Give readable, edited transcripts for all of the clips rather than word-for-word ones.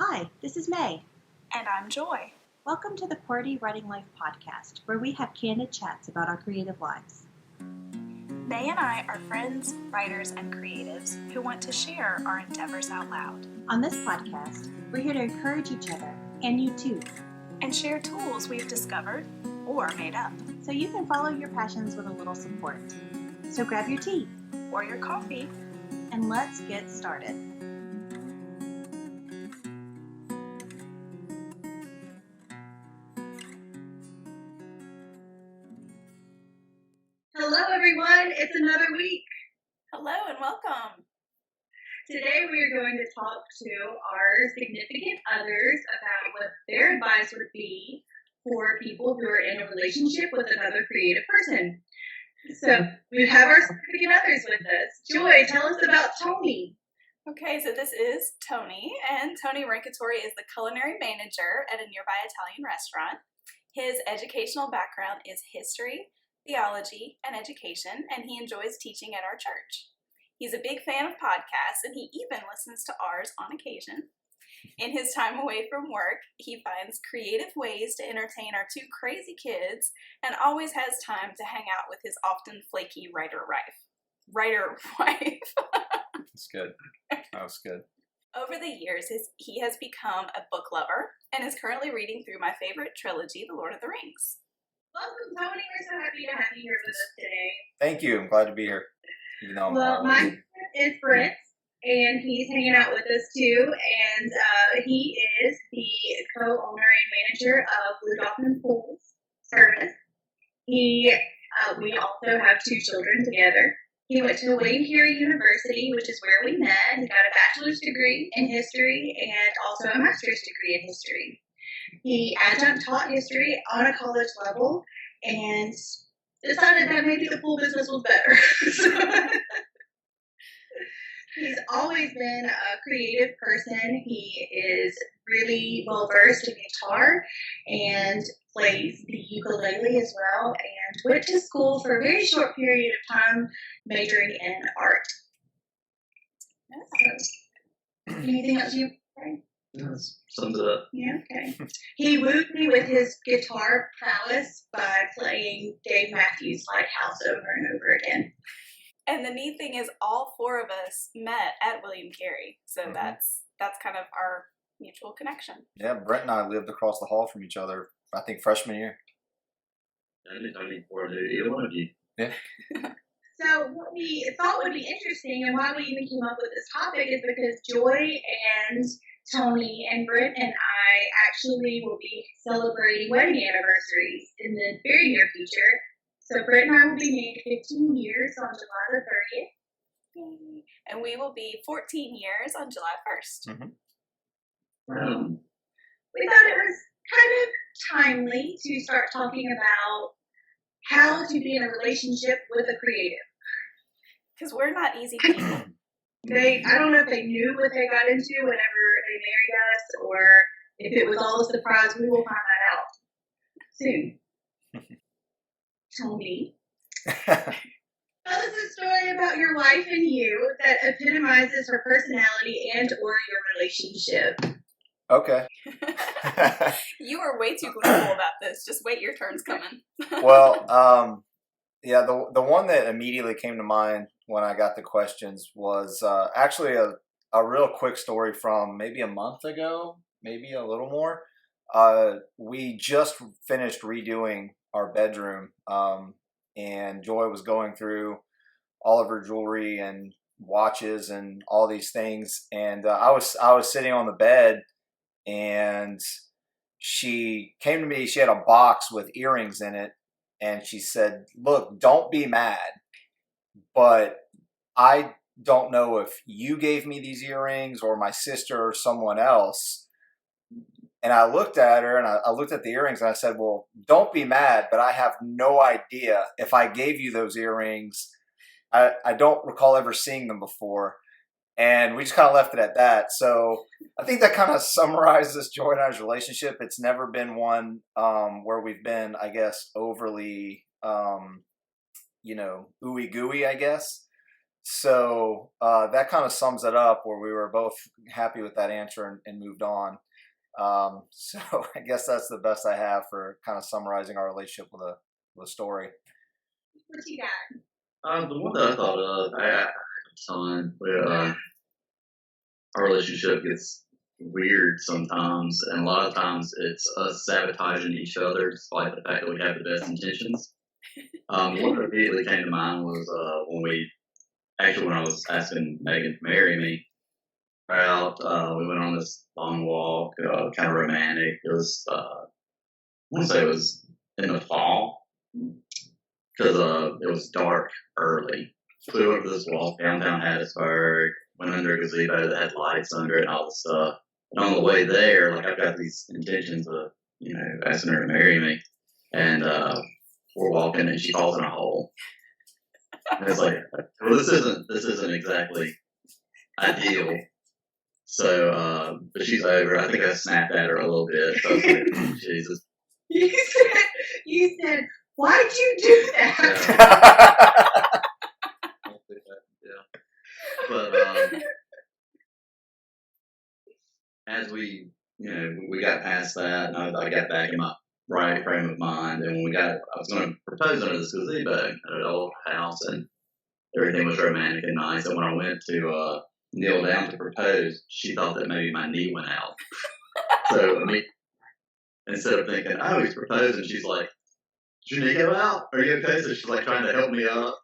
Hi, this is May. And I'm Joy. Welcome to the QWERTY Writing Life podcast, where we have candid chats about our creative lives. May and I are friends, writers, and creatives who want to share our endeavors out loud. On this podcast, we're here to encourage each other, and you too, and share tools we've discovered or made up. So you can follow your passions with a little support. So grab your tea or your coffee, and let's get started. Hello everyone, it's another week. Hello and welcome. Today we are going to talk to our significant others about what their advice would be for people who are in a relationship with another creative person. So we have our significant others with us. Joy, tell us about Tony. Okay, so this is Tony, and Tony Rancatore is the culinary manager at a nearby Italian restaurant. His educational background is history, theology, and education, and he enjoys teaching at our church. He's a big fan of podcasts, and he even listens to ours on occasion. In his time away from work, he finds creative ways to entertain our two crazy kids and always has time to hang out with his often flaky writer wife. That's good. That was good. Over the years, he has become a book lover and is currently reading through my favorite trilogy, The Lord of the Rings. Welcome, Tony. We're so happy to have you here with us today. Thank you. I'm glad to be here. Even though my name is Brent, and he's hanging out with us too, and he is the co-owner and manager of Blue Dolphin Pools Service. We also have two children together. He went to William Carey University, which is where we met. He got a bachelor's degree in history and also a master's degree in history. He adjunct taught history on a college level and decided that maybe the pool business was better. He's always been a creative person. He is really well versed in guitar and plays the ukulele as well, and went to school for a very short period of time, majoring in art. So, anything else you say? Sums it up. Yeah, okay. He wooed me with his guitar prowess by playing Dave Matthews' Lighthouse over and over again. And the neat thing is all four of us met at William Carey. So that's kind of our mutual connection. Yeah, Brent and I lived across the hall from each other, I think, freshman year. Only for either one of you. Yeah. So what we thought would be interesting and why we even came up with this topic is because Joy and Tony and Brent and I actually will be celebrating wedding anniversaries in the very near future. So Brent and I will be married 15 years on July the 30th. And we will be 14 years on July 1st. Mm-hmm. We thought it was kind of timely to start talking about how to be in a relationship with a creative. Because we're not easy people. I don't know if they knew what they got into whenever they married us, or if it was all a surprise. We will find that out soon. Tony, tell us a story about your wife and you that epitomizes her personality and or your relationship. Okay. You are way too gleeful about this. Just wait, your turn's coming. Well, yeah, the one that immediately came to mind when I got the questions was actually a real quick story from maybe a month ago, maybe a little more. We just finished redoing our bedroom, and Joy was going through all of her jewelry and watches and all these things, and I was sitting on the bed, and she came to me. She had a box with earrings in it, and she said, "Look, don't be mad, but I don't know if you gave me these earrings or my sister or someone else." And I looked at her and I looked at the earrings and I said, "Well, don't be mad, but I have no idea if I gave you those earrings. I don't recall ever seeing them before." And we just kind of left it at that. So I think that kind of summarizes Joy and I's relationship. It's never been one where we've been, I guess, overly, ooey gooey, I guess. So that kind of sums it up, where we were both happy with that answer and moved on. So I guess that's the best I have for kind of summarizing our relationship with a story. What you got? The one that I thought of, I have a ton where our relationship gets weird sometimes, and a lot of times it's us sabotaging each other despite the fact that we have the best intentions. One that immediately came to mind was when I was asking Megan to marry me. We went on this long walk, kind of romantic. It was, I want to say it was in the fall, because it was dark early. So we went for this walk downtown Hattiesburg, went under a gazebo that had lights under it and all this stuff. And on the way there, like, I've got these intentions of, asking her to marry me. And we're walking and she falls in a hole. And it's like, well, this isn't exactly ideal. So, but she's over. I think I snapped at her a little bit. So I was like, Jesus. You said, why'd you do that? Yeah. But as we got past that, and I got back in my right frame of mind, and when I was going to propose under this gazebo at an old house, and everything was romantic and nice. And when I went to kneel down to propose, she thought that maybe my knee went out. So, instead of thinking, oh, he's proposing, she's like, did your knee go out? Are you okay? So she's like trying to help me up.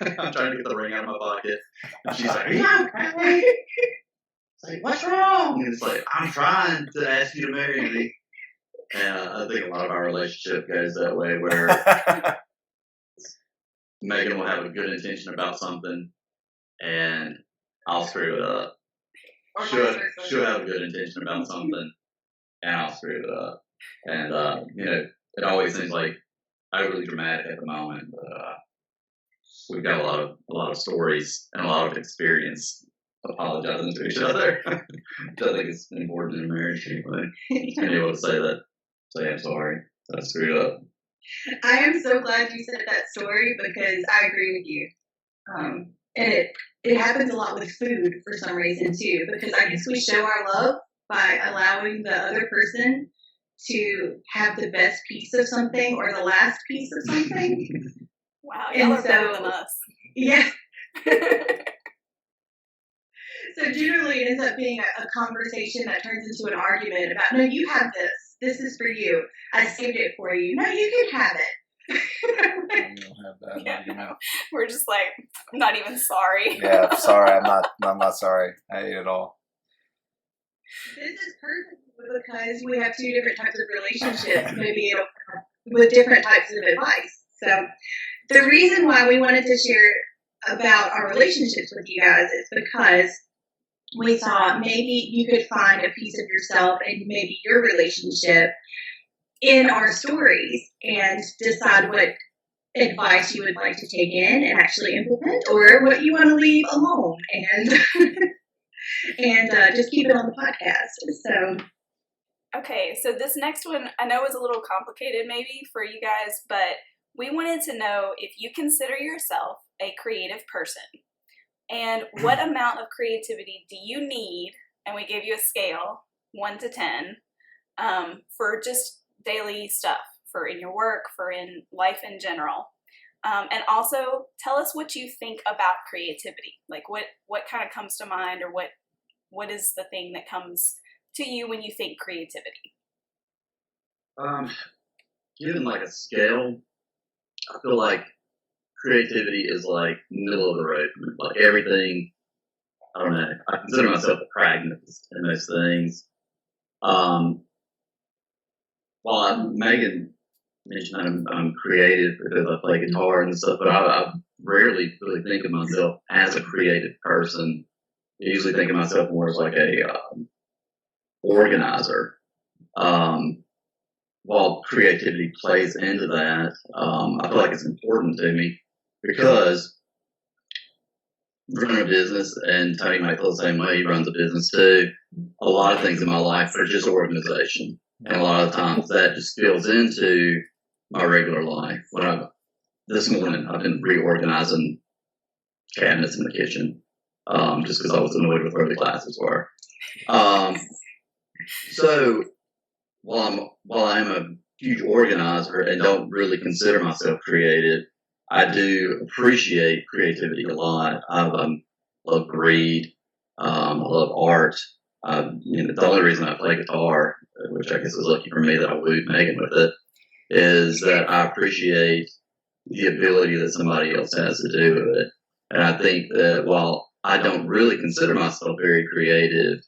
I'm trying to get the ring out of my pocket. And she's like, are you okay? It's like, what's wrong? And it's like, I'm trying to ask you to marry me. And I think a lot of our relationship goes that way, where Megan will have a good intention about something, and I'll screw it up. She'll have a good intention about something, and I'll screw it up. And it always seems like overly dramatic at the moment, but we've got a lot of stories and a lot of experience apologizing to each other. Which I think is important in marriage anyway. Being able to say I'm sorry, I screwed up. I am so glad you said that story, because I agree with you. And it happens a lot with food for some reason too, because I guess we show our love by allowing the other person to have the best piece of something or the last piece of something. Wow, y'all are better than us. Yeah. So generally it ends up being a conversation that turns into an argument about, no, you have this. This is for you. I saved it for you. No, you can have it. I don't have that argument. We're just like, I'm not even sorry. Yeah, sorry. I'm not sorry. I ate it all. This is perfect because we have two different types of relationships, maybe with different types of advice. So the reason why we wanted to share about our relationships with you guys is because we thought maybe you could find a piece of yourself and maybe your relationship in our stories and decide what advice you would like to take in and actually implement, or what you want to leave alone and just keep it on the podcast. So, okay, so this next one I know is a little complicated maybe for you guys, but we wanted to know if you consider yourself a creative person, and what amount of creativity do you need, and we gave you a scale, 1 to 10, for just daily stuff, for in your work, for in life in general. And also tell us what you think about creativity. Like what kind of comes to mind, or what is the thing that comes to you when you think creativity? Given like a scale, I feel like creativity is like middle of the road. Like everything, I don't know. I consider myself a pragmatist in most things. While Megan mentioned I'm creative because I play guitar and stuff, but I rarely really think of myself as a creative person. I usually think of myself more as like a organizer. While creativity plays into that, I feel like it's important to me because running a business, and Tony might feel the same way, he runs a business too. A lot of things in my life are just organization. And a lot of times that just spills into my regular life. This morning I've been reorganizing cabinets in the kitchen, just because I was annoyed with where the glasses were. So while I'm a huge organizer and don't really consider myself creative, I do appreciate creativity a lot. I love to read. I love art. The only reason I play guitar, which I guess is lucky for me that I wooed Megan with it, is that I appreciate the ability that somebody else has to do it. And I think that while I don't really consider myself very creative,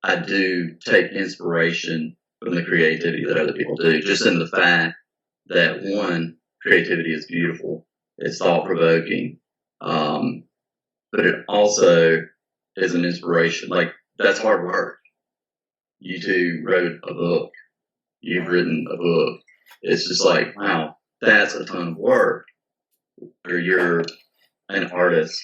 I do take inspiration from the creativity that other people do, just in the fact that one, creativity is beautiful, it's thought provoking, but it also is an inspiration. Like, that's hard work. You two wrote a book, you've written a book. It's just like, wow, that's a ton of work. Or you're an artist,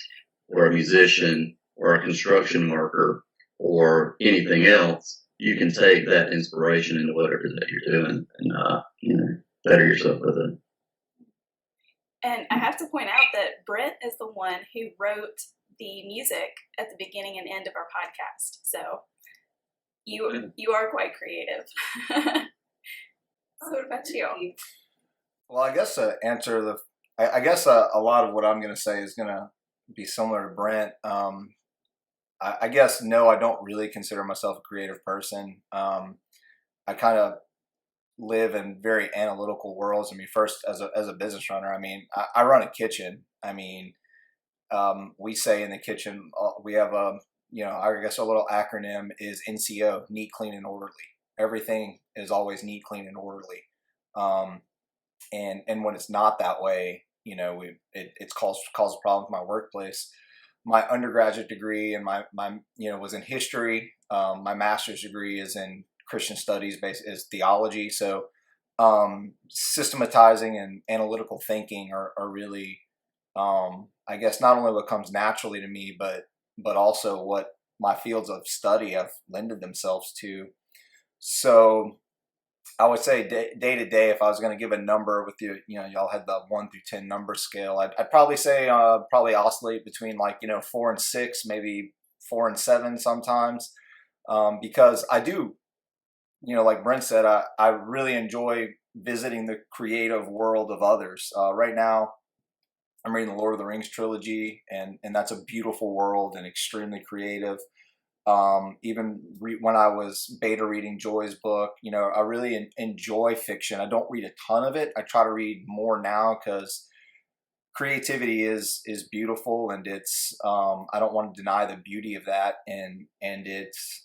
or a musician, or a construction worker, or anything else, you can take that inspiration into whatever that you're doing and better yourself with it. And I have to point out that Brent is the one who wrote the music at the beginning and end of our podcast. So you are quite creative. So what about you? Well, I guess to answer I guess a lot of what I'm going to say is going to be similar to Brent. I guess, no, I don't really consider myself a creative person. I kind of live in very analytical worlds. I mean, first, as a business runner, I mean, I run a kitchen. I mean, we say in the kitchen, we have I guess our little acronym is NCO, neat, clean, and orderly. Everything is always neat, clean, and orderly. And when it's not that way, it's caused problems in my workplace. My undergraduate degree and my was in history. My master's degree is in Christian studies, is theology. So systematizing and analytical thinking are really, I guess, not only what comes naturally to me, but also what my fields of study have lended themselves to. So I would say day to day, if I was going to give a number with you, y'all had the 1 through 10 number scale. I'd probably say probably oscillate between 4 and 6, maybe 4 and 7 sometimes, because I do, like Brent said, I really enjoy visiting the creative world of others. Right now, I'm reading the Lord of the Rings trilogy, and that's a beautiful world and extremely creative. When I was beta reading Joy's book, I really enjoy fiction. I don't read a ton of it. I try to read more now because creativity is beautiful, and it's I don't want to deny the beauty of that, and it's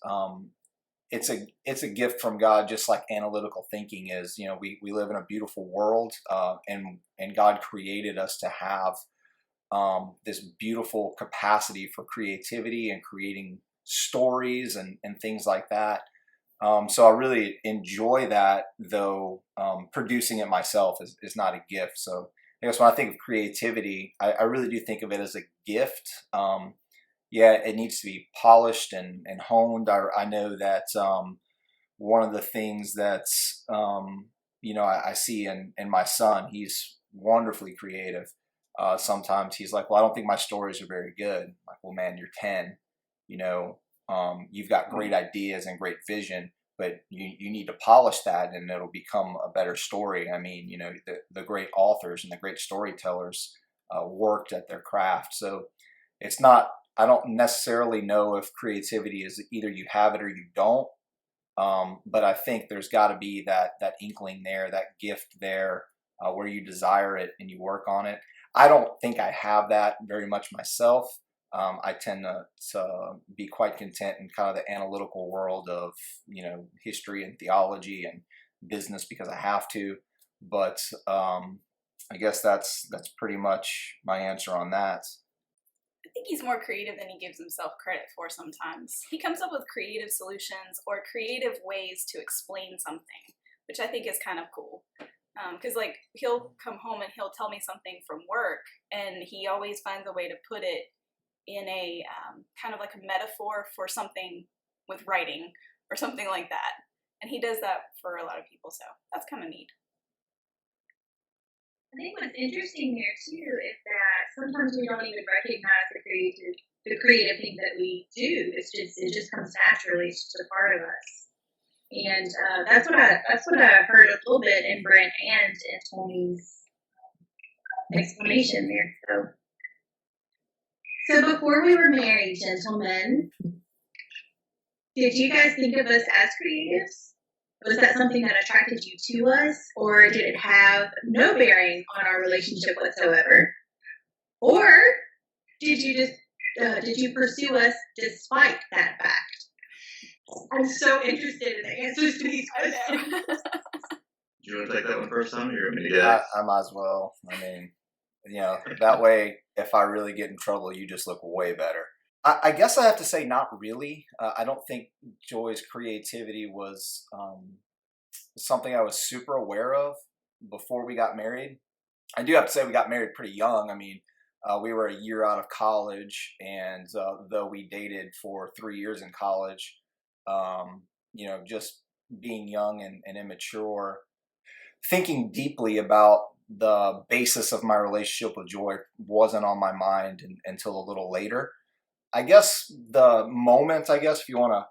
a gift from God, just like analytical thinking is. We live in a beautiful world, and God created us to have this beautiful capacity for creativity and creating stories and things like that. So I really enjoy that, though producing it myself is not a gift. So I guess when I think of creativity, I really do think of it as a gift. It needs to be polished and honed. I know that one of the things that's, I see in my son, he's wonderfully creative. Sometimes he's like, well, I don't think my stories are very good. I'm like, well, man, you're 10. You've got great ideas and great vision, but you need to polish that, and it'll become a better story. I mean, the great authors and the great storytellers worked at their craft. So it's not, I don't necessarily know if creativity is either you have it or you don't. But I think there's got to be that inkling there, that gift there, where you desire it and you work on it. I don't think I have that very much myself. I tend to be quite content in kind of the analytical world of, history and theology and business because I have to. But I guess that's pretty much my answer on that. I think he's more creative than he gives himself credit for sometimes. He comes up with creative solutions or creative ways to explain something, which I think is kind of cool. Because he'll come home and he'll tell me something from work, and he always finds a way to put it in a kind of like a metaphor for something with writing or something like that. And he does that for a lot of people, so that's kind of neat. I think what's interesting there too is that sometimes we don't even recognize the creative things that we do. It just comes naturally. It's just a part of us. And that's what I heard a little bit in Brent and in Tony's explanation there. So before we were married, gentlemen, did you guys think of us as creatives? Was that something that attracted you to us, or did it have no bearing on our relationship whatsoever? Or did you pursue us despite that fact? I'm so interested in the answers to these questions. Do you want to take that one first, Tony, or you want me to go? I might as well. I mean, that way, if I really get in trouble, you just look way better. I guess I have to say not really. I don't think Joy's creativity was something I was super aware of before we got married. I do have to say we got married pretty young. I mean, we were a year out of college, and though we dated for 3 years in college, just being young and immature, thinking deeply about the basis of my relationship with Joy wasn't on my mind until a little later. I guess the moment, if you want to,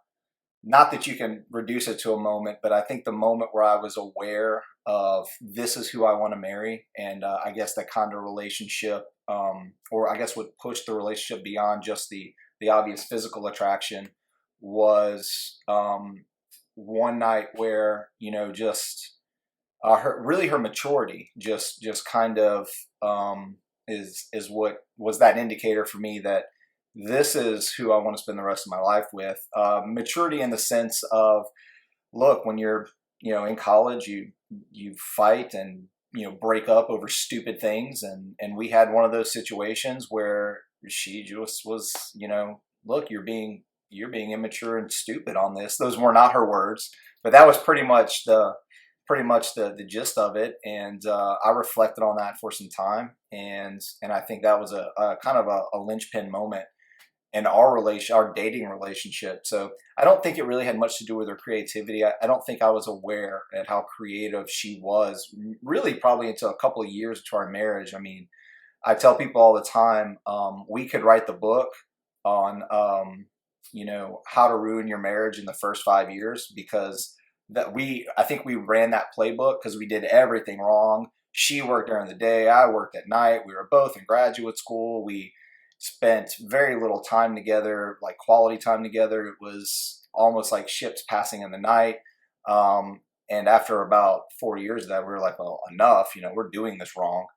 not that you can reduce it to a moment, but I think the moment where I was aware of this is who I want to marry, and I guess that kind of relationship, or I guess what pushed the relationship beyond just the obvious physical attraction, was one night where, just her maturity just kind of is what was that indicator for me that this is who I want to spend the rest of my life with. Maturity in the sense of, look, when you're, in college, you fight and, break up over stupid things. And we had one of those situations where she just was, look, you're being immature and stupid on this. Those were not her words, but that was pretty much the gist of it. And I reflected on that for some time. And I think that was a kind of a linchpin moment in our dating relationship. So I don't think it really had much to do with her creativity. I don't think I was aware at how creative she was, really probably until a couple of years into our marriage. I mean, I tell people all the time, we could write the book on, how to ruin your marriage in the first 5 years, because I think we ran that playbook because we did everything wrong. She worked during the day, I worked at night. We were both in graduate school. We spent very little time together, like quality time together. It was almost like ships passing in the night. And after about 4 years of that, we were like, well, enough, we're doing this wrong.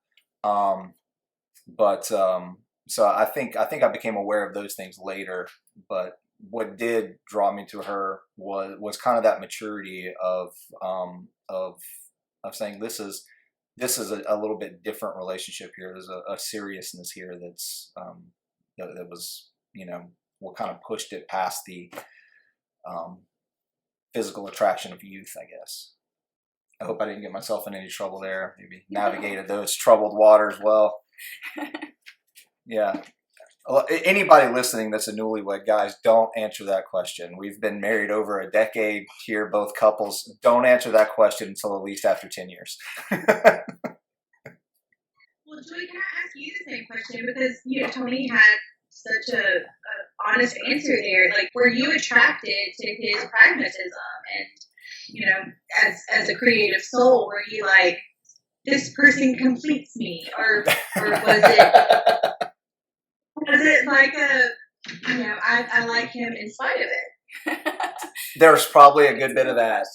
So I think I became aware of those things later, but what did draw me to her was kind of that maturity of saying this is a little bit different relationship here. There's a seriousness here that's that was what kind of pushed it past the physical attraction of youth, I guess. I hope I didn't get myself in any trouble there. Maybe navigated those troubled waters well. Yeah. Anybody listening that's a newlywed, guys, don't answer that question. We've been married over a decade here, both couples. Don't answer that question until at least after 10 years. Well, Joy, can I ask you the same question? Because, Tony had such a honest answer there. Like, were you attracted to his pragmatism and, as a creative soul, were you like, this person completes me? Or was it like I like him in spite of it? There's probably a good bit of that.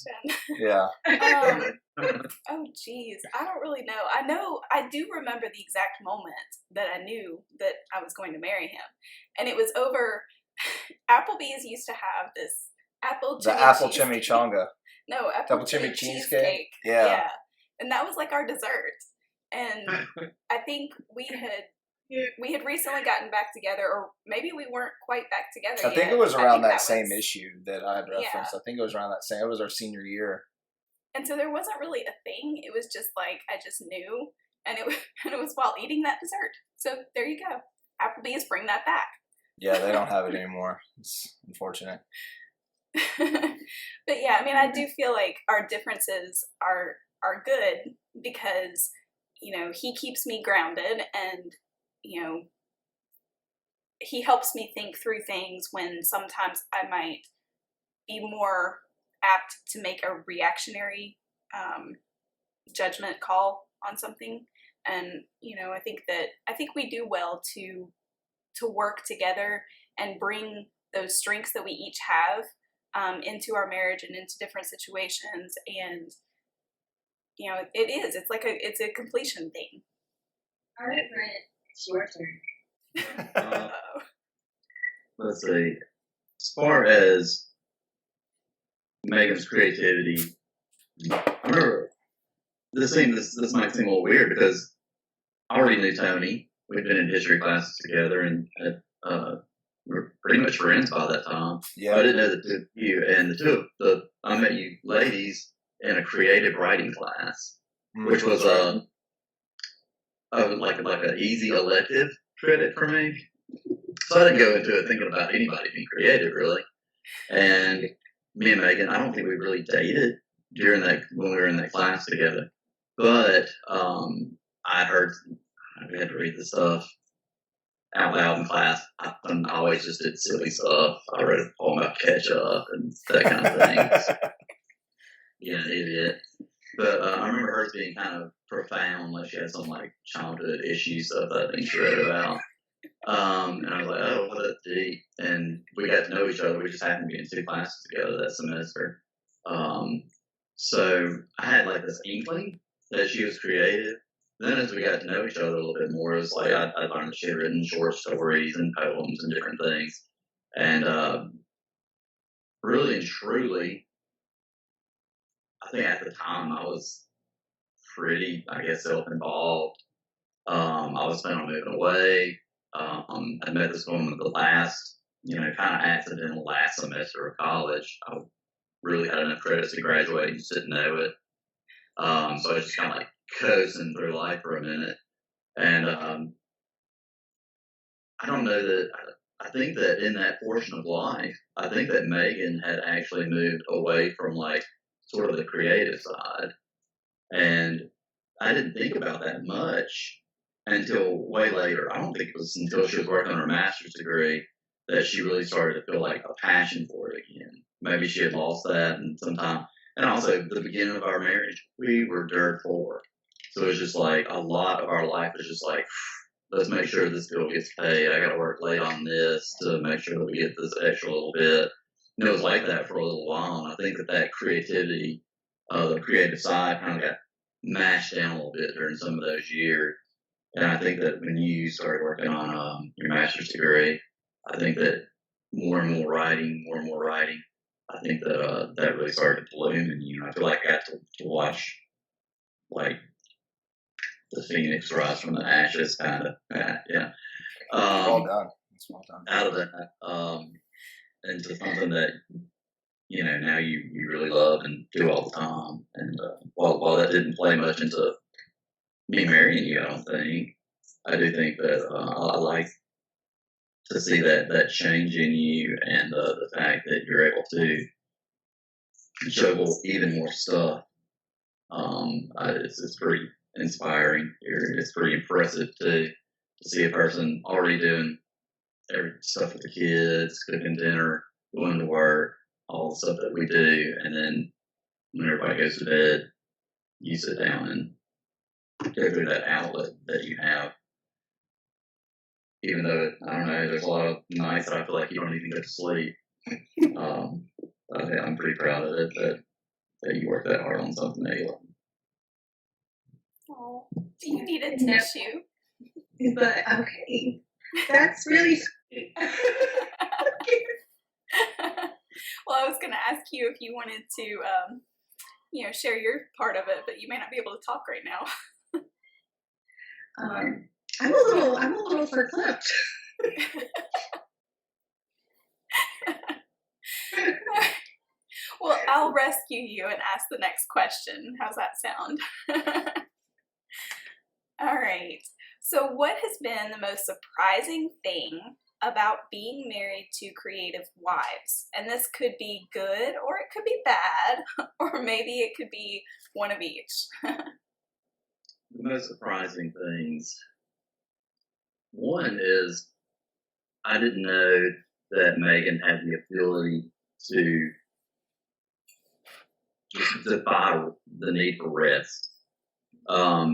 Yeah. Oh, geez. I don't really know. I do remember the exact moment that I knew that I was going to marry him. And it was over, Applebee's used to have this apple chimichanga. No, apple chimney cheesecake. Yeah. And that was like our dessert. And I think we had recently gotten back together, or maybe we weren't quite back together yet. I think it was around that same issue that I had referenced. Yeah. I think it was around that same. It was our senior year. And so there wasn't really a thing. It was just like I just knew, and it was while eating that dessert. So there you go. Applebee's, bring that back. Yeah, they don't have it anymore. It's unfortunate. But yeah, I mean, I do feel like our differences are good because he keeps me grounded, and, he helps me think through things when sometimes I might be more apt to make a reactionary judgment call on something. And I think we do well to work together and bring those strengths that we each have into our marriage and into different situations. And it's a completion thing. All right, Brent, it's your turn. Let's see. As far as Megan's creativity, I remember this might seem a little weird because I already knew Tony. We'd been in history classes together, and we were pretty much friends by that time. Yeah. I didn't know the two of you, and I met you ladies in a creative writing class, which was like an easy elective credit for me. So I didn't go into it thinking about anybody being creative, really. And me and Megan, I don't think we really dated when we were in that class together. But I had to read the stuff out loud in class. I always just did silly stuff. I read a poem about ketchup and that kind of thing. Yeah, an idiot. But I remember hers being kind of profound, like she had some like childhood issue stuff that I think she read about. And I was like, oh, what a deep. And we got to know each other. We just happened to be in 2 classes together that semester. So I had like this inkling that she was creative. Then as we got to know each other a little bit more, it was like I learned that she had written short stories and poems and different things. And really and truly, I think at the time I was pretty, I guess, self-involved. I was planning on moving away. I met this woman the last, kind of accidental last semester of college. I really had enough credits to graduate and just didn't know it. So I was just kind of like coasting through life for a minute. And I don't know that, I think that in that portion of life, I think that Megan had actually moved away from like sort of the creative side. And I didn't think about that much until way later. I don't think it was until she was working on her master's degree that she really started to feel like a passion for it again. Maybe she had lost that and sometime. And also, the beginning of our marriage, we were dirt poor. So it was just like a lot of our life was just like, let's make sure this bill gets paid. I got to work late on this to make sure that we get this extra little bit. And it was like that for a little while. And I think that creativity, the creative side kind of got mashed down a little bit during some of those years. And I think that when you started working on your master's degree, I think that more and more writing, I think that that really started to bloom. And, I feel like I got to watch, like, the phoenix rise from the ashes, kind of. Yeah. Well done. That's well done. Out of that into something that, now you really love and do all the time. And while that didn't play much into me marrying you, I don't think, I do think that I like to see that change in you and the fact that you're able to juggle even more stuff. It's pretty inspiring. It's pretty impressive to see a person already doing every stuff with the kids, cooking dinner, going to work, all the stuff that we do, and then when everybody goes to bed, you sit down and go through that outlet that you have. Even though, I don't know, there's a lot of nights that I feel like you don't even get to sleep. I'm pretty proud of it that you work that hard on something that you love. Oh, do you need a tissue? But okay, that's really sweet. Well, I was going to ask you if you wanted to, share your part of it, but you may not be able to talk right now. I'm a little verklempt. Well, I'll rescue you and ask the next question. How's that sound? All right. So what has been the most surprising thing about being married to creative wives? And this could be good or it could be bad, or maybe it could be one of each. the most surprising things. One is I didn't know that Megan had the ability to just defy the need for rest. I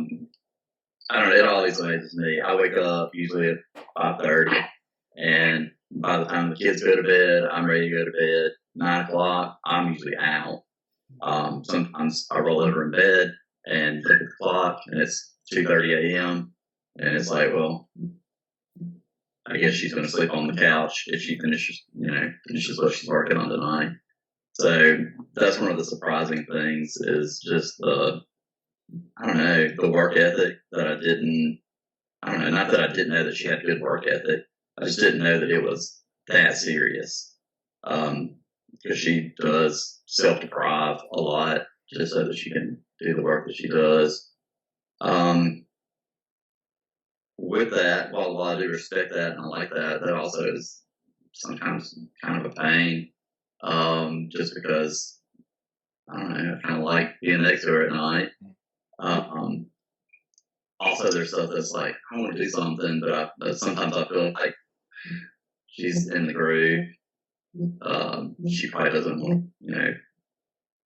don't know, it always amazes me. I wake up usually at 5:30, and by the time the kids go to bed, I'm ready to go to bed. 9 o'clock, I'm usually out. Sometimes I roll over in bed and look at the clock, and it's 2:30 a.m. And it's like, well, I guess she's going to sleep on the couch if she finishes what she's working on tonight. So that's one of the surprising things is just the work ethic that not that I didn't know that she had good work ethic. I just didn't know that it was that serious. Because she does self-deprive a lot just so that she can do the work that she does. With that, while I do respect that and I like that, that also is sometimes kind of a pain. Just because, I don't know, I kind of like being next to her at night. Also, there's stuff that's like, I want to do something, but sometimes I feel like she's in the groove. She probably doesn't want to,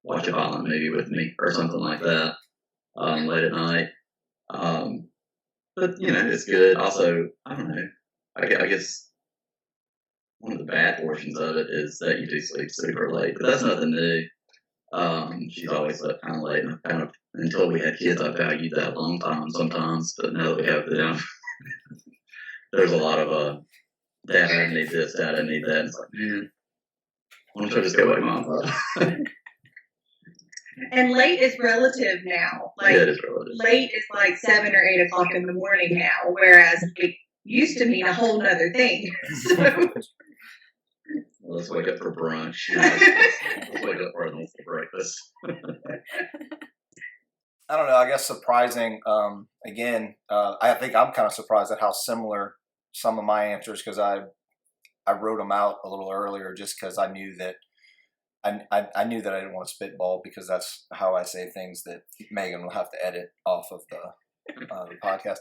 watch a violent movie with me or something like that late at night. But, it's good. Also, I don't know. I guess one of the bad portions of it is that you do sleep super late, but that's nothing new. She's always slept kind of late, and until we had kids, I valued that a long time sometimes, but now that we have them, there's a lot of, Dad, I need this, Dad, I need that. And it's like, man, why don't you just go wake Mom up? And late is relative now. Like, yeah, it is relative. Late is like 7 or 8 o'clock in the morning now, whereas it used to mean a whole nother thing. So. Well, let's wake up for brunch. Let's wake up for breakfast. I don't know. I guess surprising. Again, I think I'm kind of surprised at how similar some of my answers, because I wrote them out a little earlier just because I knew that I knew that I didn't want to spitball, because that's how I say things that Megan will have to edit off of the podcast.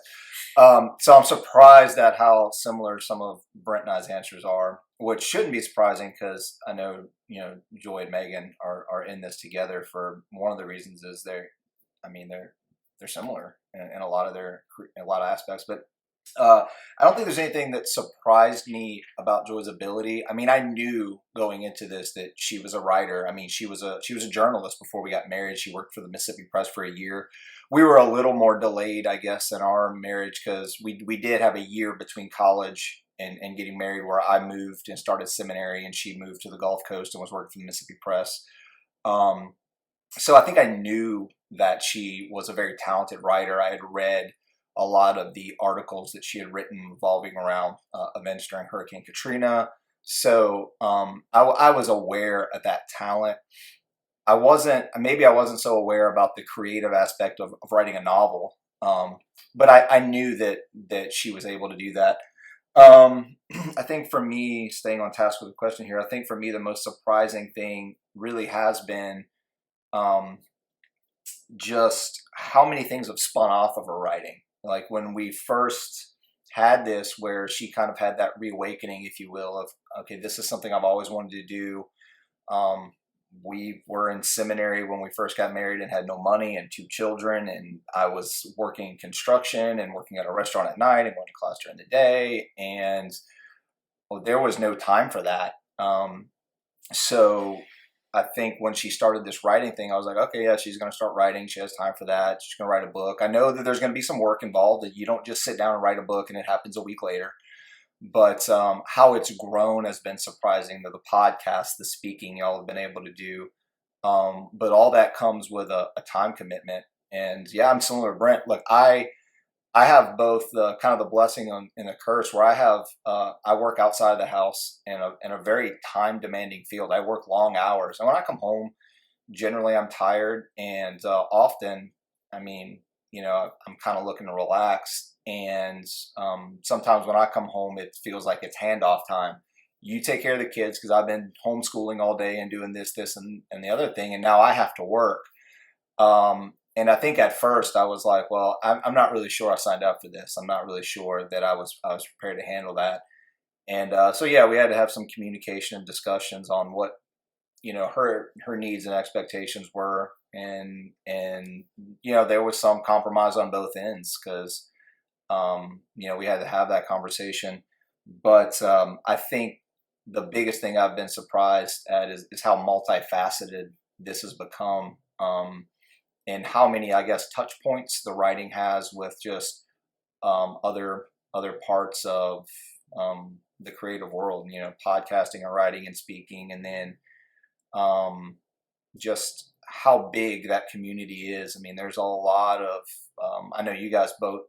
So I'm surprised at how similar some of Brent and I's answers are, which shouldn't be surprising because I know, Joy and Megan are in this together for one of the reasons is they're similar in a lot of aspects, but I don't think there's anything that surprised me about Joy's ability. I mean, I knew going into this that she was a writer. I mean, she was a journalist before we got married. She worked for the Mississippi Press for a year. We were a little more delayed, I guess, in our marriage because we did have a year between college and getting married, where I moved and started seminary, and she moved to the Gulf Coast and was working for the Mississippi Press. So I think I knew that she was a very talented writer. I had read a lot of the articles that she had written revolving around events during Hurricane Katrina. So I was aware of that talent. I wasn't so aware about the creative aspect of writing a novel. But I knew that she was able to do that. I think for me, staying on task with the question here, I think for me the most surprising thing really has been just how many things have spun off of her writing. Like when we first had this, where she kind of had that reawakening, if you will, of, okay, this is something I've always wanted to do. We were in seminary when we first got married and had no money and 2 children. And I was working construction and working at a restaurant at night and going to class during the day. And there was no time for that. So I think when she started this writing thing, I was like, okay, yeah, she's going to start writing. She has time for that. She's going to write a book. I know that there's going to be some work involved, that you don't just sit down and write a book and it happens a week later. But how it's grown has been surprising. The podcast, the speaking y'all have been able to do. But all that comes with a time commitment. And yeah, I'm similar to Brent. Look, I have both the kind of the blessing and the curse, where I work outside of the house in a very time demanding field. I work long hours, and when I come home, generally I'm tired, and often, I'm kind of looking to relax. And sometimes when I come home, it feels like it's handoff time. You take care of the kids, because I've been homeschooling all day and doing this, and the other thing, and now I have to work. I think at first I was like, well, I'm not really sure I signed up for this. I'm not really sure that I was prepared to handle that. And so yeah, we had to have some communication and discussions on what her needs and expectations were, and there was some compromise on both ends because we had to have that conversation. But I think the biggest thing I've been surprised at is how multifaceted this has become, and how many, I guess, touch points the writing has with just other parts of the creative world, podcasting and writing and speaking, and then just how big that community is. I mean, there's a lot of, I know you guys both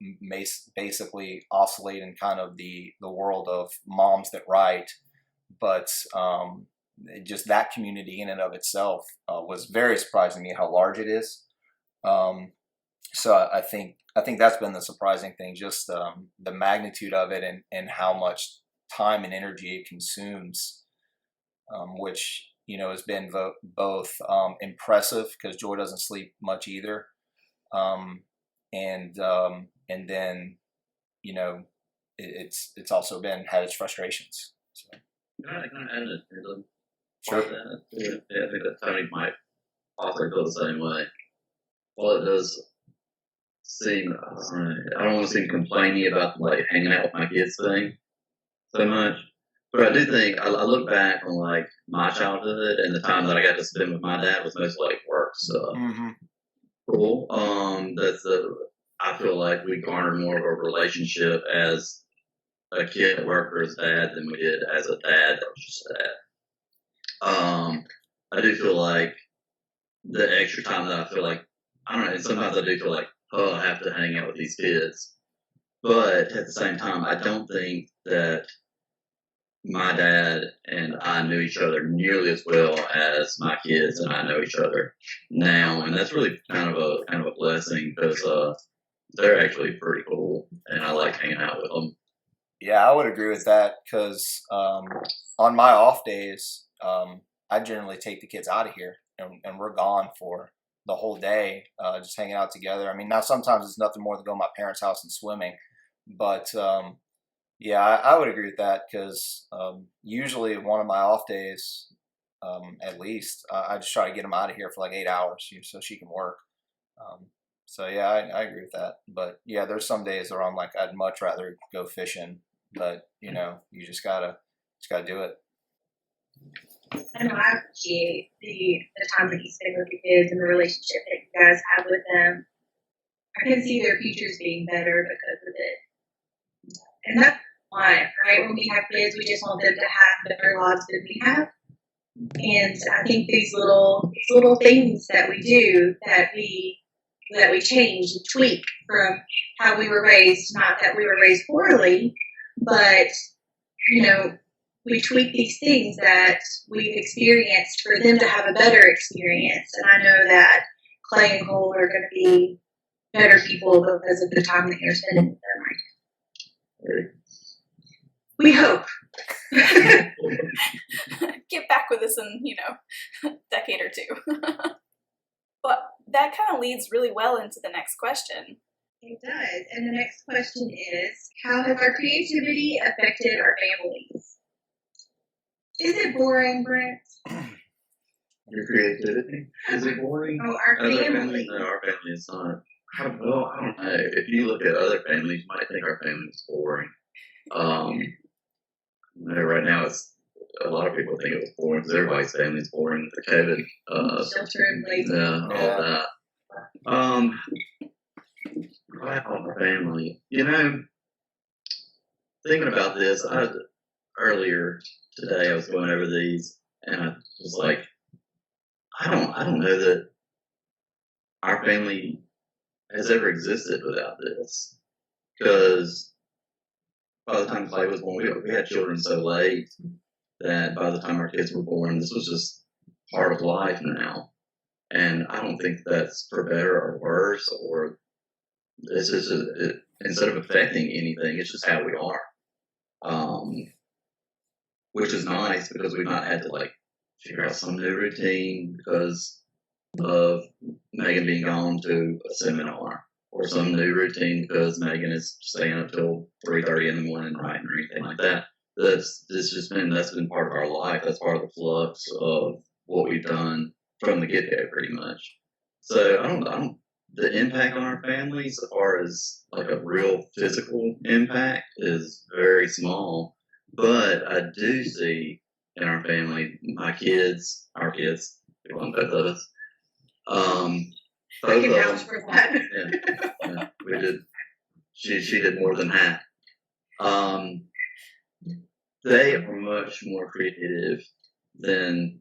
basically oscillate in kind of the world of moms that write, but just that community in and of itself was very surprising to me how large it is. So I think that's been the surprising thing, just the magnitude of it, and how much time and energy it consumes, which has been both impressive because Joy doesn't sleep much either, and then it's also had its frustrations. So. Can I add it? Sure. Yeah, I think that Tony might also feel the same way. Well, it does seem, I don't want to seem complaining about like hanging out with my kids thing so much, but I do think I look back on like my childhood and the time that I got to spend with my dad was mostly like work stuff. Mm-hmm. Cool. I feel like we garnered more of a relationship as a kid at work or as dad than we did as a dad that was just dad. I do feel like the extra time that I feel like, I don't know, and sometimes I do feel like, oh, I have to hang out with these kids. But at the same time, I don't think that my dad and I knew each other nearly as well as my kids and I know each other now. And that's really kind of a blessing because they're actually pretty cool and I like hanging out with them. Yeah, I would agree with that because on my off days, I generally take the kids out of here and we're gone for the whole day, just hanging out together. I mean, now sometimes it's nothing more than going to my parents' house and swimming, but yeah, I would agree with that because usually one of my off days, at least, I just try to get them out of here for like 8 hours so she can work. So yeah, I agree with that. But yeah, there's some days where I'm like, I'd much rather go fishing, but you just gotta do it. I know I appreciate the time that you spend with your kids and the relationship that you guys have with them. I can see their futures being better because of it. And that's why, right? When we have kids, we just want them to have better lives than we have. And I think these little things that we do that we change and tweak from how we were raised, not that we were raised poorly, but we tweak these things that we've experienced for them to have a better experience. And I know that Clay and Cole are going to be better people because of the time that you're spending with them right now. We hope. Get back with us in, a decade or two. But that kind of leads really well into the next question. It does. And the next question is, how has our creativity affected our families? Is it boring, Brent? Your creativity? Is it boring? Oh, our family. No, our family is not. I don't know. If you look at other families, you might think our family is boring. Right now, a lot of people think it was boring because everybody's family is boring. The COVID, shelter in place. Yeah, all that. Right on the family. Thinking about this, earlier today I was going over these, and I was like, I don't know that our family has ever existed without this, because by the time Clay was born, we had children so late that by the time our kids were born, this was just part of life now. And I don't think that's for better or worse, or this is instead of affecting anything, it's just how we are. Which is nice because we've not had to like figure out some new routine because of Megan being gone to a seminar or some new routine because Megan is staying up till 3:30 in the morning writing or anything like that. That's been part of our life. That's part of the flux of what we've done from the get go, pretty much. So I don't. The impact on our families, as far as like a real physical impact, is very small. But I do see in our family, our kids, both of us, I both can of vouch them. for that. Yeah, we did. She did more than half. Um, they are much more creative than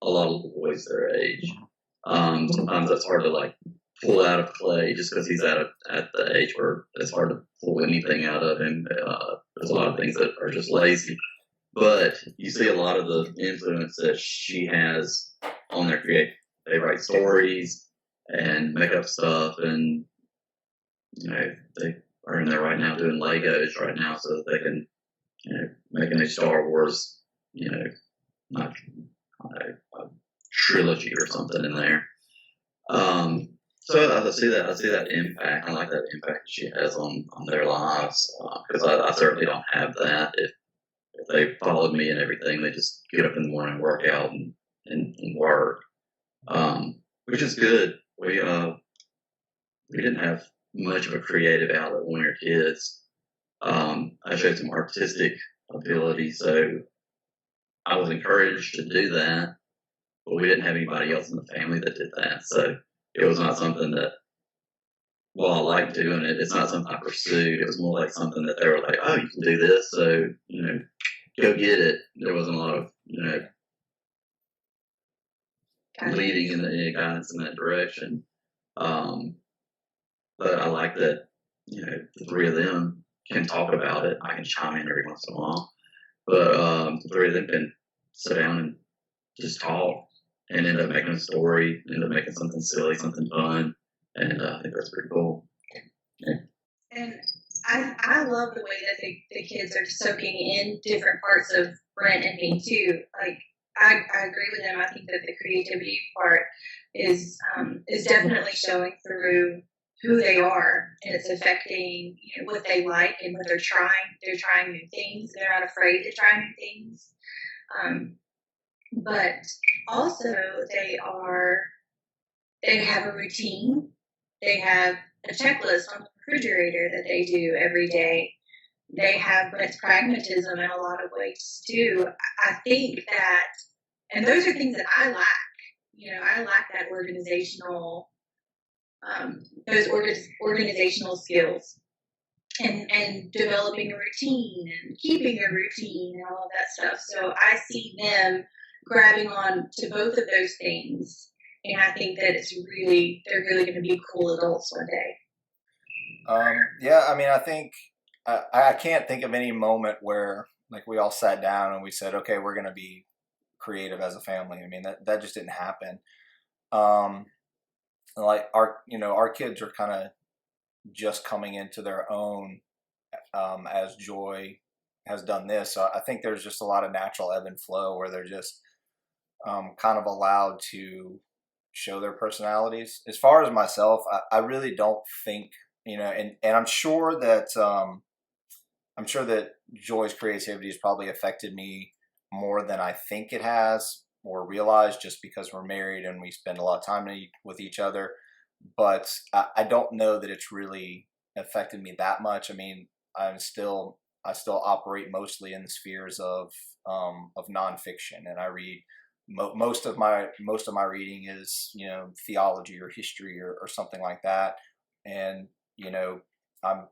a lot of the boys their age. Sometimes it's hard to like pull out of Clay just because he's at the age where it's hard to pull anything out of him. There's a lot of things that are just lazy. But you see a lot of the influence that she has on their create. They write stories and make up stuff, and they are in there right now doing Legos right now so that they can make a new Star Wars, not a trilogy or something in there. So I see that impact. I like that impact she has on their lives because I certainly don't have that. If they followed me and everything, they just get up in the morning, work out, and work, which is good. We didn't have much of a creative outlet when we were kids. I showed some artistic ability, so I was encouraged to do that, but we didn't have anybody else in the family that did that. So it was not something that, while I liked doing it, it's not something I pursued. It was more like something that they were like, oh, you can do this, so, go get it. There wasn't a lot of, leading in the guidance in that direction. Um, but I like that, the three of them can talk about it. I can chime in every once in a while. But the three of them can sit down and just talk and end up making a story, end up making something silly, something fun. And I think that's pretty cool. Yeah. And I love the way that the kids are soaking in different parts of Brent and me too. Like I agree with them. I think that the creativity part is definitely showing through who they are, and it's affecting what they like and what they're trying. They're trying new things. They're not afraid to try new things. But also they have a routine. They have a checklist on the refrigerator that they do every day. They have Brent's pragmatism in a lot of ways too. I think that, and those are things that I lack. I lack that organizational skills and developing a routine and keeping a routine and all of that stuff. So I see them grabbing on to both of those things. And I think that they're really going to be cool adults one day. Yeah, I mean, I think I can't think of any moment where like we all sat down and we said, okay, we're going to be creative as a family. I mean, that just didn't happen. Like our kids are kind of just coming into their own as Joy has done this. So I think there's just a lot of natural ebb and flow where they're just kind of allowed to show their personalities. As far as myself, I really don't think, and I'm sure that Joy's creativity has probably affected me more than I think it has or realized, just because we're married and we spend a lot of time with each other. But I don't know that it's really affected me that much. I mean, I still operate mostly in the spheres of nonfiction, and I read most of my reading is theology or history or something like that, and I'm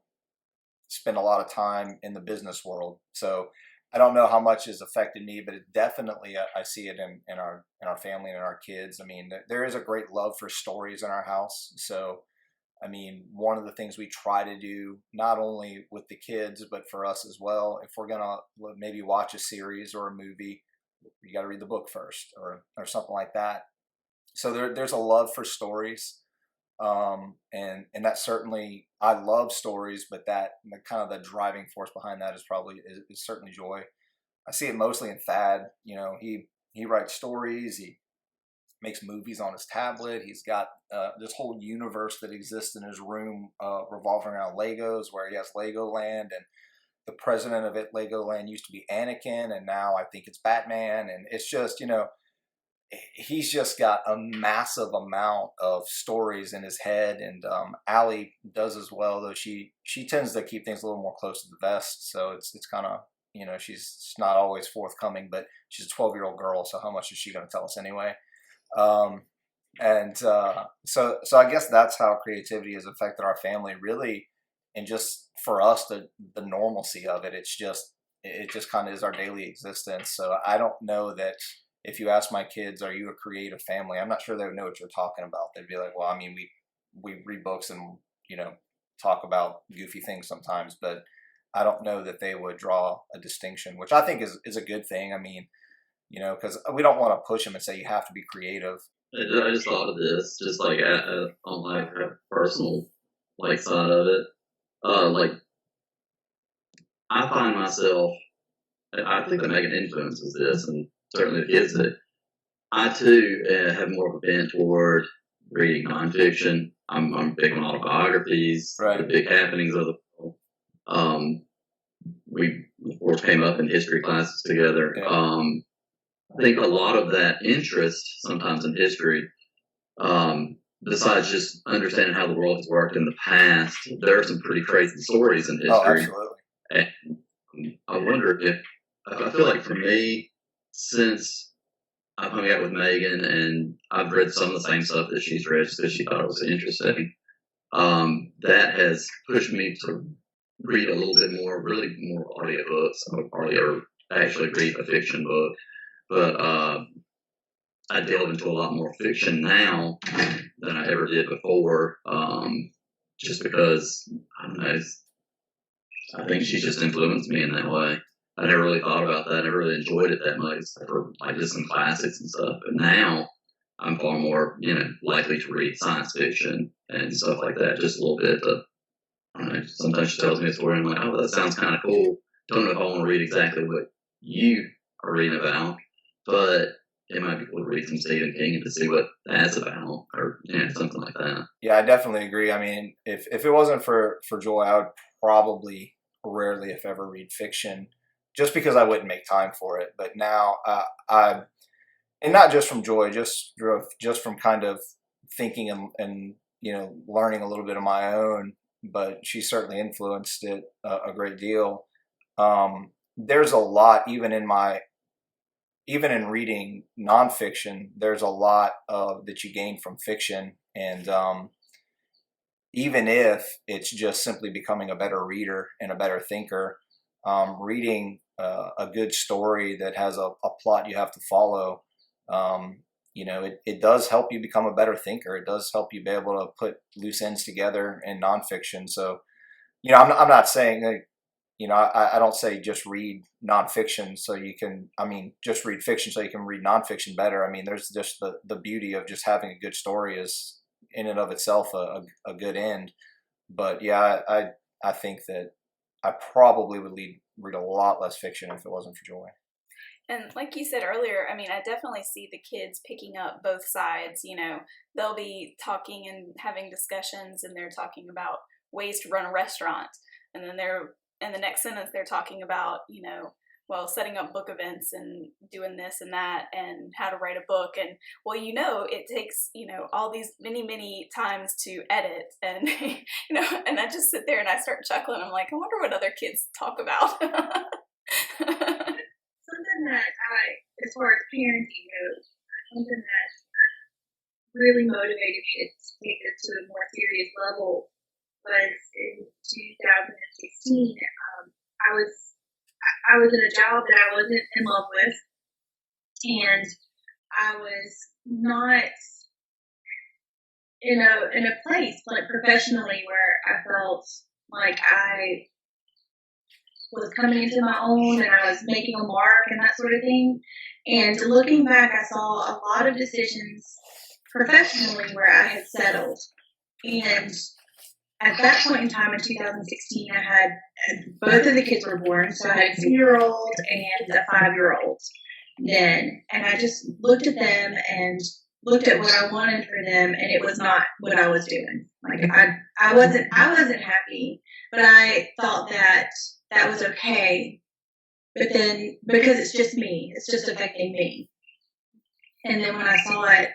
spend a lot of time in the business world. So I don't know how much has affected me, but it definitely I see it in our family and in our kids. I mean, there is a great love for stories in our house. So I mean, one of the things we try to do, not only with the kids, but for us as well, if we're going to maybe watch a series or a movie, you got to read the book first or something like that. So there's a love for stories. And that certainly, I love stories, but that the kind of the driving force behind that is certainly Joy. I see it mostly in Thad. He writes stories. makes movies on his tablet. He's got this whole universe that exists in his room revolving around Legos, where he has Legoland, and the president of it, Legoland, used to be Anakin, and now I think it's Batman. And it's just, he's just got a massive amount of stories in his head. And Allie does as well, though she tends to keep things a little more close to the vest. So it's kind of, she's not always forthcoming, but she's a 12-year-old girl, so how much is she going to tell us anyway? So I guess that's how creativity has affected our family, really, and just for us, the normalcy of it. It just kind of is our daily existence. So I don't know that if you ask my kids, are you a creative family? I'm not sure they would know what you're talking about. They'd be like, well, I mean, we read books and, talk about goofy things sometimes, but I don't know that they would draw a distinction, which I think is a good thing. I mean, because we don't want to push them and say you have to be creative. I just thought of this, just like on my personal side of it. I find myself, I think that Megan influences this, and certainly the kids, that I too have more of a bent toward reading nonfiction. I'm big on autobiographies, right. The big happenings of the world. We, of course, came up in history classes together. Yeah. I think a lot of that interest, sometimes in history, besides just understanding how the world has worked in the past, there are some pretty crazy stories in history. Oh, absolutely. And I wonder I feel like for me, since I've hung out with Megan and I've read some of the same stuff that she's read because she thought it was interesting, that has pushed me to read a little bit more, really more audiobooks. I would probably ever actually read a fiction book, but I delve into a lot more fiction now than I ever did before, just because, I don't know, I think she's just influenced me in that way. I never really thought about that. I never really enjoyed it that much, except for just some classics and stuff. But now I'm far more, likely to read science fiction and stuff like that. Just a little bit. I don't know. Sometimes she tells me a story and I'm like, oh, that sounds kind of cool. Don't know if I want to read exactly what you are reading about, but it might be cool to read some Stephen King and to see what that's about, or something like that. Yeah, I definitely agree. I mean, if it wasn't for Joy, I would probably rarely, if ever, read fiction, just because I wouldn't make time for it. But now, and not just from Joy, just from kind of thinking and learning a little bit of my own. But she certainly influenced it a great deal. There's a lot, even in reading nonfiction, there's a lot that you gain from fiction, and even if it's just simply becoming a better reader and a better thinker, reading a good story that has a plot you have to follow, it does help you become a better thinker. It does help you be able to put loose ends together in nonfiction. So, I'm not saying, I don't say just read nonfiction so you can, just read fiction so you can read nonfiction better. I mean, there's just the beauty of just having a good story is in and of itself a good end. But yeah, I think that I probably would read a lot less fiction if it wasn't for Joy. And like you said earlier, I definitely see the kids picking up both sides. They'll be talking and having discussions, and they're talking about ways to run a restaurant. And then in the next sentence, they're talking about, setting up book events and doing this and that and how to write a book. And, it takes, all these many, many times to edit. And, and I just sit there and I start chuckling. I'm like, I wonder what other kids talk about. Something that as far as parenting goes, something that really motivated me to take this to a more serious level was in 2016. I was in a job that I wasn't in love with, and I was not in a place professionally where I felt like I was coming into my own and I was making a mark and that sort of thing. And looking back, I saw a lot of decisions professionally where I had settled. And at that point in time in 2016, I had both of the kids were born. So I had a 2-year-old and a 5-year-old then. And I just looked at them and looked at what I wanted for them, and it was not what I was doing. Like I wasn't happy, but I thought that was okay. But then because it's just me, it's just affecting me. And then when I saw it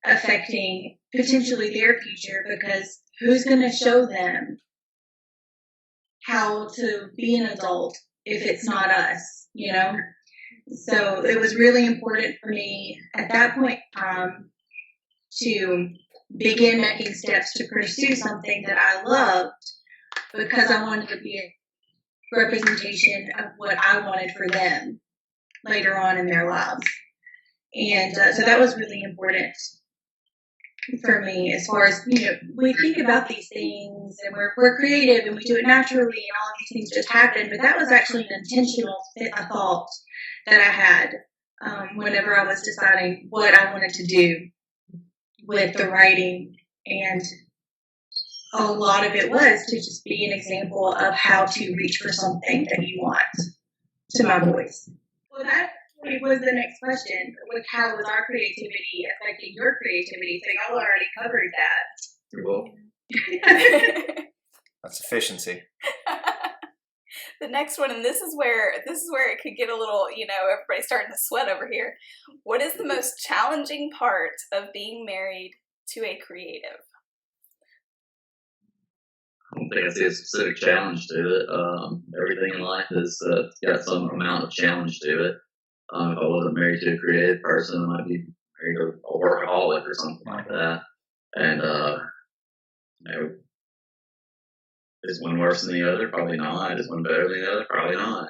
affecting potentially their future, because who's going to show them how to be an adult if it's not us, you know? So it was really important for me at that point to begin making steps to pursue something that I loved, because I wanted to be a representation of what I wanted for them later on in their lives. And so that was really important for me, as far as, you know, we think about these things and we're creative and we do it naturally and all of these things just happen, but that was actually an intentional thought that I had whenever I was deciding what I wanted to do with the writing. And a lot of it was to just be an example of how to reach for something that you want to my boys. Well, that was the next question. How was our creativity affecting your creativity? So y'all already covered that. You're welcome. That's efficiency. The next one, and this is where it could get a little, you know, everybody's starting to sweat over here. What is the most challenging part of being married to a creative? I don't think I see a specific challenge to it. Everything in life has got some amount of challenge to it. If I wasn't married to a creative person, I might be married to a workaholic or something like that. And you know, is one worse than the other? Probably not. Is one better than the other? Probably not.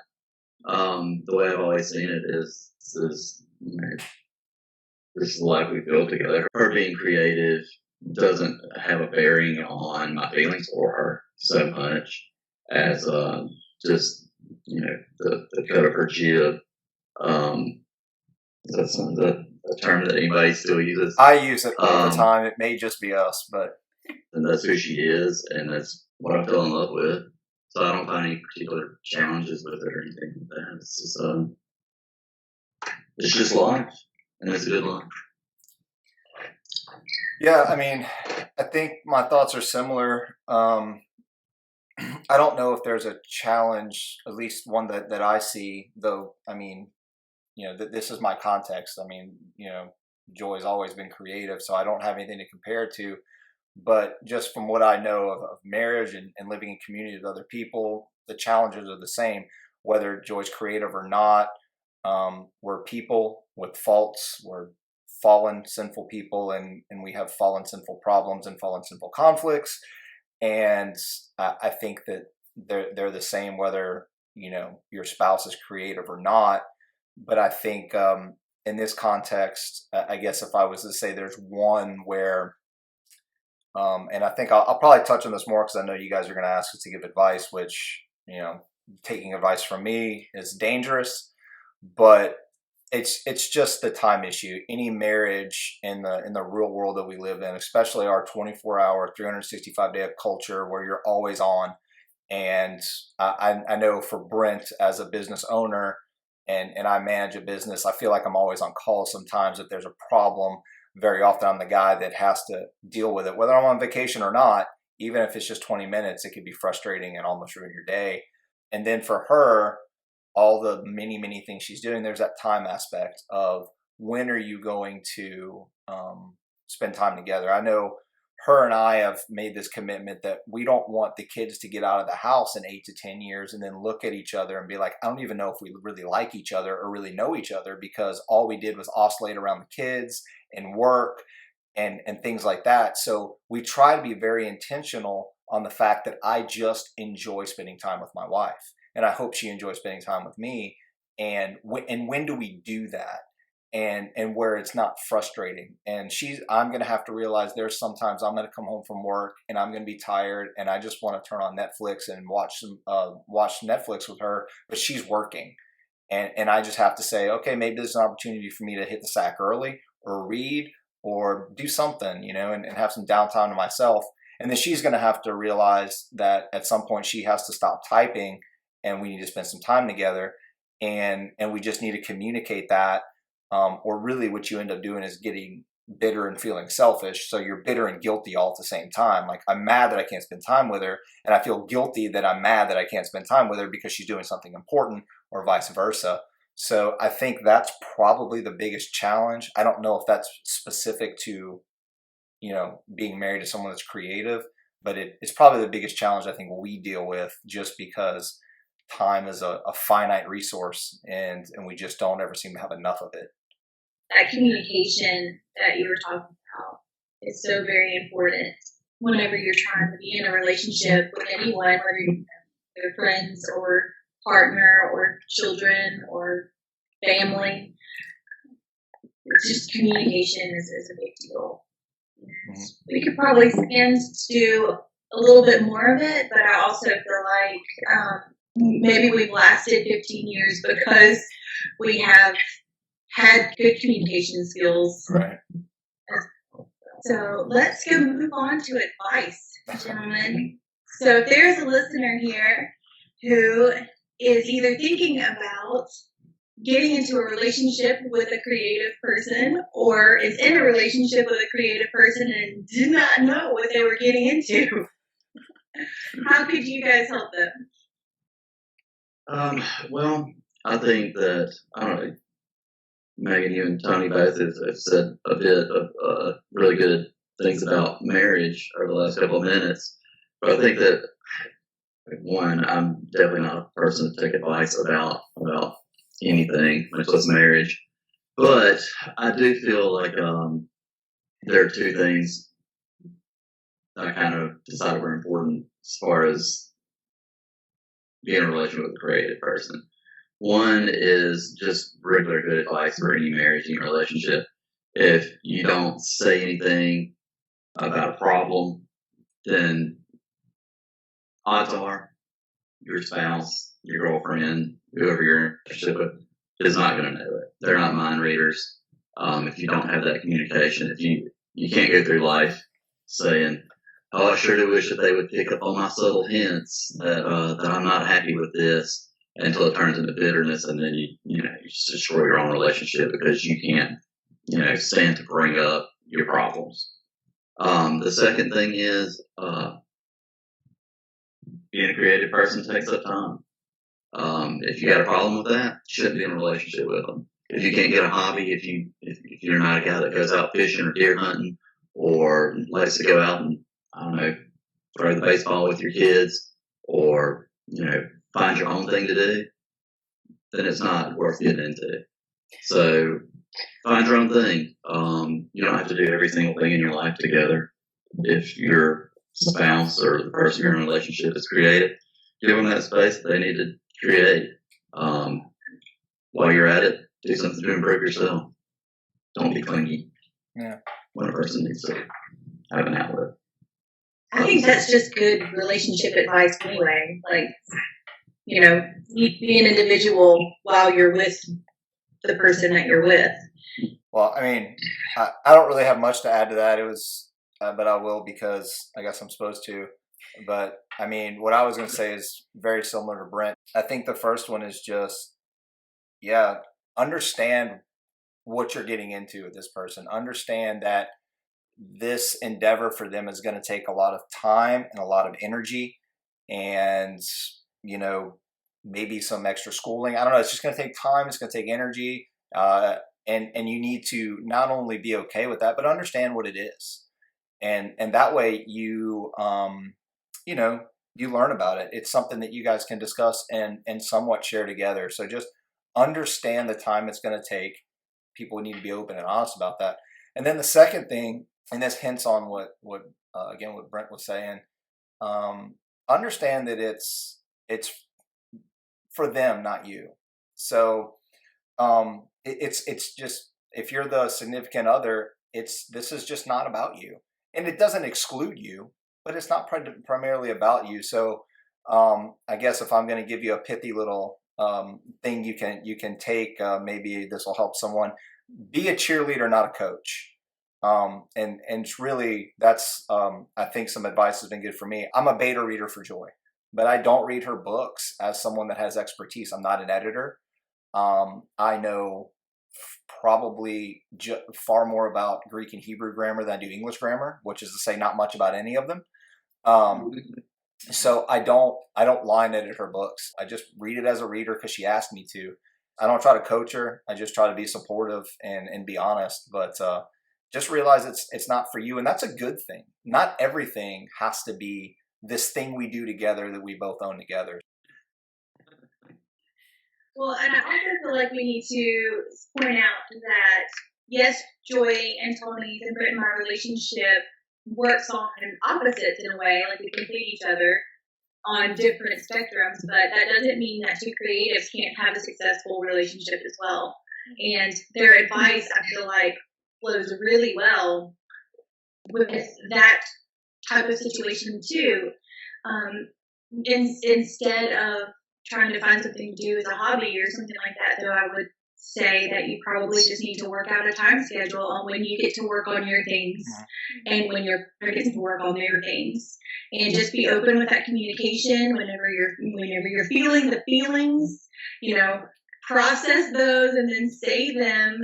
The way I've always seen it is you know, this is the life we built together. Her being creative doesn't have a bearing on my feelings for her so much as just, you know, the cut of her jib. Is that something a term that anybody still uses? I use it all the time. It may just be us, but and that's who she is, and that's what I fell in love with. So I don't find any particular challenges with it or anything like that. It's just life, and it's a good life. yeah, I mean, I think my thoughts are similar. I don't know if there's a challenge, at least one that I see, though. I mean, you know, this is my context. I mean, you know, Joy's always been creative, so I don't have anything to compare to. But just from what I know of marriage and living in community with other people, the challenges are the same, whether Joy's creative or not. We're people with faults. We're fallen, sinful people, and we have fallen, sinful problems and fallen, sinful conflicts. And I think that they're the same whether, you know, your spouse is creative or not. But I think in this context, I guess if I was to say there's one where, and I think I'll probably touch on this more because I know you guys are going to ask us to give advice, which, you know, taking advice from me is dangerous, but it's just the time issue. Any marriage in the real world that we live in, especially our 24-hour, 365-day culture where you're always on. And I know for Brent as a business owner, and I manage a business, I feel like I'm always on call sometimes if there's a problem. Very often I'm the guy that has to deal with it, whether I'm on vacation or not. Even if it's just 20 minutes, it could be frustrating and almost ruin your day. And then for her, all the many, many things she's doing, there's that time aspect of when are you going to spend time together. I know her and I have made this commitment that we don't want the kids to get out of the house in 8 to 10 years and then look at each other and be like, I don't even know if we really like each other or really know each other, because all we did was oscillate around the kids and work and things like that. So we try to be very intentional on the fact that I just enjoy spending time with my wife, and I hope she enjoys spending time with me. And when do we do that? And where it's not frustrating. And I'm going to have to realize there's sometimes I'm going to come home from work and I'm going to be tired and I just want to turn on Netflix and watch Netflix with her, but she's working. And I just have to say, okay, maybe there's an opportunity for me to hit the sack early or read or do something, you know, and have some downtime to myself. And then she's going to have to realize that at some point she has to stop typing and we need to spend some time together. And we just need to communicate that. Or really what you end up doing is getting bitter and feeling selfish. So you're bitter and guilty all at the same time. Like, I'm mad that I can't spend time with her, and I feel guilty that I'm mad that I can't spend time with her because she's doing something important, or vice versa. So I think that's probably the biggest challenge. I don't know if that's specific to, being married to someone that's creative, but it's probably the biggest challenge I think we deal with, just because time is a finite resource, and we just don't ever seem to have enough of it. That communication that you were talking about is so very important whenever you're trying to be in a relationship with anyone, whether you're friends or partner or children or family. Just communication is a big deal. We could probably stand to do a little bit more of it, but I also feel like maybe we've lasted 15 years because we have had good communication skills. Right. So let's go move on to advice, gentlemen. So if there's a listener here who is either thinking about getting into a relationship with a creative person, or is in a relationship with a creative person and did not know what they were getting into, how could you guys help them? Well, I think that, I don't know, Megan, you and Tony both have said a bit of really good things about marriage over the last couple of minutes. But I think that, one, I'm definitely not a person to take advice about anything, much less marriage. But I do feel like there are two things I kind of decided were important as far as being in a relationship with a creative person. One is just regular good advice for any marriage, any relationship. If you don't say anything about a problem, then odds are your spouse, your girlfriend, whoever you're in a relationship with, is not going to know it. They're not mind readers. If you don't have that communication, if you can't go through life saying, "Oh, I sure do wish that they would pick up on my subtle hints that I'm not happy with this," until it turns into bitterness, and then you just destroy your own relationship because you can't stand to bring up your problems. The second thing is being a creative person takes up time. If you got a problem with that, you shouldn't be in a relationship with them. If you can't get a hobby, if you're not a guy that goes out fishing or deer hunting, or likes to go out and, I don't know, throw the baseball with your kids, or find your own thing to do, then it's not worth getting into. So find your own thing. You don't have to do every single thing in your life together. If your spouse or the person you're in a relationship is creative, give them that space that they need to create. While you're at it, do something to improve yourself. Don't be clingy. Yeah. When a person needs to have an outlet. I think that's just good relationship advice anyway. Like, be an individual while you're with the person that you're with. Well, I mean, I don't really have much to add to that. It was, but I will, because I guess I'm supposed to. But I mean, what I was going to say is very similar to Brent. I think the first one is just, understand what you're getting into with this person. Understand that this endeavor for them is going to take a lot of time and a lot of energy, and maybe some extra schooling. I don't know. It's just going to take time. It's going to take energy, and you need to not only be okay with that, but understand what it is, and that way you you learn about it. It's something that you guys can discuss and somewhat share together. So just understand the time it's going to take. People need to be open and honest about that. And then the second thing, and this hints on what Brent was saying, understand that it's for them, not you. So it's just, if you're the significant other, this is just not about you, and it doesn't exclude you, but it's not primarily about you. So I guess if I'm going to give you a pithy little thing you can take, maybe this will help someone. Be a cheerleader, not a coach. And it's really, that's I think some advice has been good for me. I'm a beta reader for Joy, but I don't read her books as someone that has expertise. I'm not an editor. I know probably far more about Greek and Hebrew grammar than I do English grammar, which is to say not much about any of them. So I don't line edit her books. I just read it as a reader because she asked me to. I don't try to coach her. I just try to be supportive and be honest. But just realize it's not for you, and that's a good thing. Not everything has to be this thing we do together that we both own together. Well, and I also feel like we need to point out that, yes, Joy and Tony's and Brent and my relationship works on opposites in a way, like we complete each other on different spectrums, but that doesn't mean that two creatives can't have a successful relationship as well. And their advice, I feel like, flows really well with that type of situation too. Instead of trying to find something to do as a hobby or something like that, though, I would say that you probably just need to work out a time schedule on when you get to work on your things and when your partner gets to work on their things, and just be open with that communication. Whenever you're feeling the feelings, process those and then say them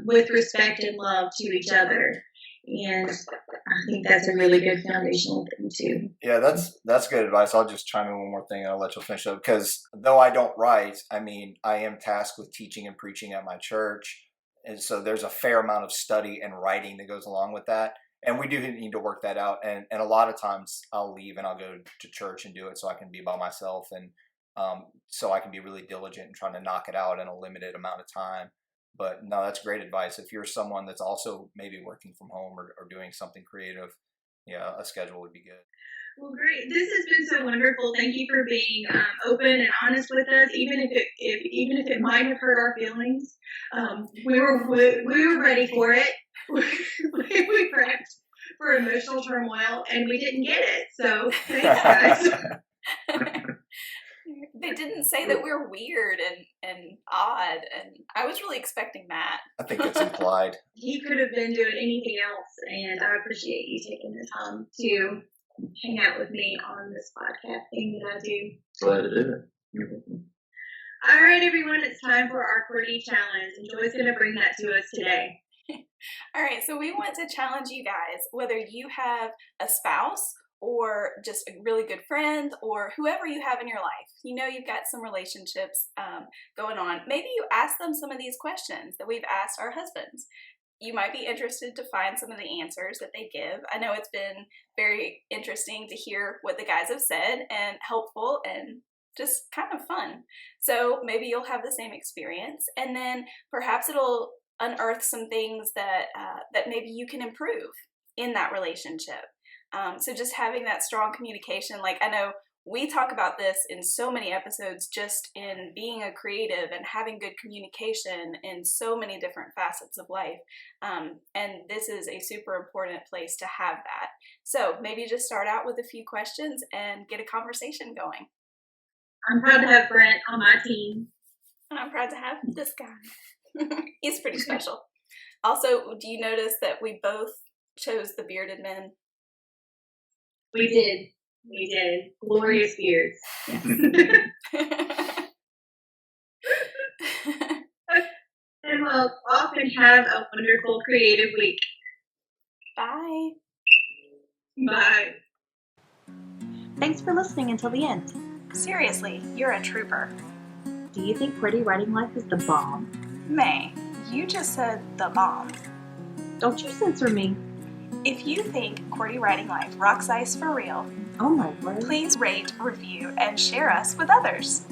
with respect and love to each other. And I think that's a really good foundational thing too. Yeah, that's good advice. I'll just chime in one more thing and I'll let you finish up. Because though I don't write, I am tasked with teaching and preaching at my church. And so there's a fair amount of study and writing that goes along with that. And we do need to work that out. And a lot of times I'll leave and I'll go to church and do it so I can be by myself. And so I can be really diligent in trying to knock it out in a limited amount of time. But no, that's great advice. If you're someone that's also maybe working from home or doing something creative, yeah, a schedule would be good. Well, great. This has been so wonderful. Thank you for being open and honest with us, even if it might have hurt our feelings. We were ready for it. We prepped for emotional turmoil, and we didn't get it. So thanks, guys. They didn't say that we're weird and odd, and I was really expecting that. I think it's implied. He could have been doing anything else, and I appreciate you taking the time to hang out with me on this podcast thing that I do. Glad to do it. All right, everyone, it's time for our QWERTY challenge, and Joy's going to bring that to us today. All right, so we want to challenge you guys, whether you have a spouse or just a really good friend or whoever you have in your life. You've got some relationships going on. Maybe you ask them some of these questions that we've asked our husbands. You might be interested to find some of the answers that they give. I know it's been very interesting to hear what the guys have said, and helpful and just kind of fun. So maybe you'll have the same experience, and then perhaps it'll unearth some things that maybe you can improve in that relationship. So just having that strong communication, like I know we talk about this in so many episodes, just in being a creative and having good communication in so many different facets of life. And this is a super important place to have that. So maybe just start out with a few questions and get a conversation going. I'm proud to have Brent on my team. And I'm proud to have this guy. He's pretty special. Also, do you notice that we both chose the bearded men? We did. Glorious beards. And we'll often have a wonderful creative week. Bye. Bye. Thanks for listening until the end. Seriously, you're a trooper. Do you think QWERTY Writing Life is the bomb? May, you just said the bomb. Don't you censor me. If you think QWERTY Writing Life rocks ice for real, Oh my word. please rate, review, and share us with others.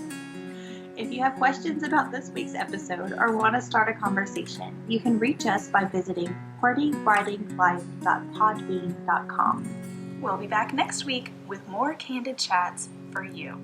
If you have questions about this week's episode or want to start a conversation, you can reach us by visiting QWERTYWritingLife.podbean.com. We'll be back next week with more candid chats for you.